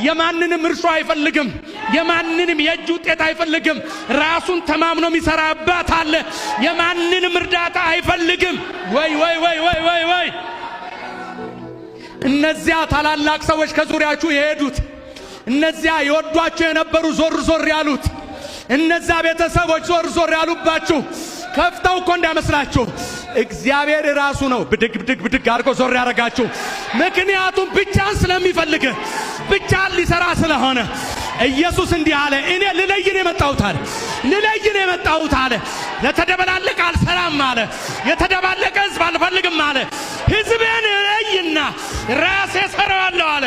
የማንንም እርሾ አይፈልግም። የማንንም የእጅ ውጤት አይፈልግም። ራሱን ተማምኖ የሚሰራ አባት አለ። የማንንም እርዳታ አይፈልግም። ወይ ወይ ወይ ወይ ወይ ወይ እነዚያ ታላላቅ ሰዎች ከዙሪያችሁ የሄዱት እነዚያ ይወዷችሁ የነበሩ ዞር ዞር ያሉት እነዚያ ቤተሰቦች ዞር ዞር ያሉባችሁ ከፍተው እኮ እንዳይመስላችሁ እግዚአብሔር ራሱ ነው ብድግ ብድግ ብድግ አድርጎ ዞር ያረጋችሁ። ምክንያቱም ብቻን ስለሚፈልግ ብቻን ሊሰራ ስለሆነ ኢየሱስ እንዲህ አለ፣ እኔ ልለይ ነው የመጣሁት አለ። ልለይ ነው የመጣሁት አለ። ለተደበላለቀ አልሰራም አለ። የተደባለቀ ሕዝብ አልፈልግም አለ። ሕዝቤን እለይና ራሴ እሰራዋለሁ አለ።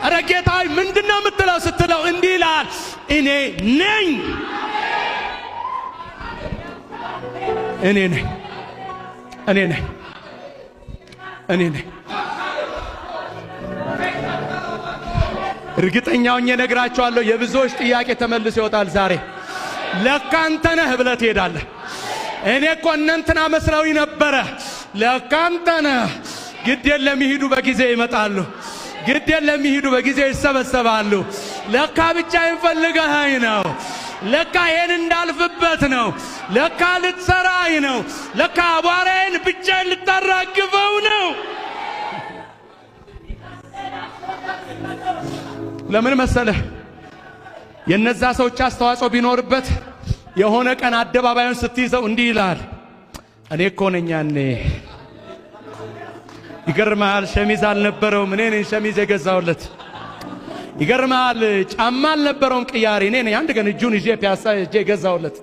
ኧረ ጌታ ምንድነው የምትለው ስትለው እንዲህ ይላል፣ እኔ ነኝ እኔ ነኝ እኔ ነኝ እኔ ነኝ። እርግጠኛው እነግራችኋለሁ የብዙዎች ጥያቄ ተመልሶ ይወጣል ዛሬ። ለካ አንተ ነህ ብለህ ትሄዳለህ። እኔ እኮ እንትና መስለውኝ ነበረ። ለካ አንተ ነህ። ግድ የለም ይሄዱ በጊዜ ይመጣሉ። ግድ የለም ይሄዱ በጊዜ ይሰበሰባሉ። ለካ ብቻዬን ፈልገኸኝ ነው። ለካ ይሄን እንዳልፍበት ነው። ለካ ልትሰራኝ ነው። ለካ አቧራዬን ብቻዬን ልታራግፈው ነው። ለምን መሰለህ? የነዛ ሰዎች አስተዋጽኦ ቢኖርበት የሆነ ቀን አደባባዩን ስትይዘው እንዲህ ይላል፣ እኔ እኮ ነኝ ያኔ። ይገርማል። ሸሚዝ አልነበረውም፣ እኔ ነኝ ሸሚዝ የገዛውለት። ይገርማል። ጫማ አልነበረውም ቅያሪ፣ እኔ ነኝ አንድ ቀን እጁን ይዤ ፒያሳ እጄ የገዛውለት።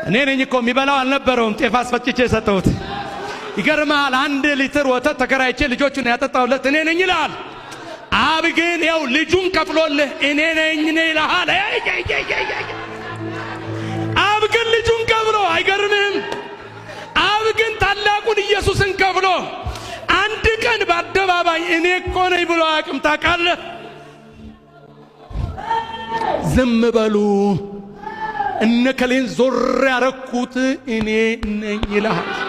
እኔ ነኝ እኮ የሚበላው አልነበረውም፣ ጤፍ አስፈጭቼ የሰጠሁት። ይገርማል። 1 ሊትር ወተት ተከራይቼ ልጆቹን ያጠጣውለት እኔ ነኝ ይላል። አብ ግን ያው ልጁን ከፍሎልህ እኔ ነኝ ይልሃል። አብ ግን ልጁን ከፍሎ አይገርምህም? አብ ግን ታላቁን ኢየሱስን ከፍሎ አንድ ቀን በአደባባይ እኔ እኮ ነኝ ብሎ አያውቅም። ታውቃለህ? ዝም በሉ እነ ከሌን ዞር ያረኩት እኔ ነኝ ይልሃል።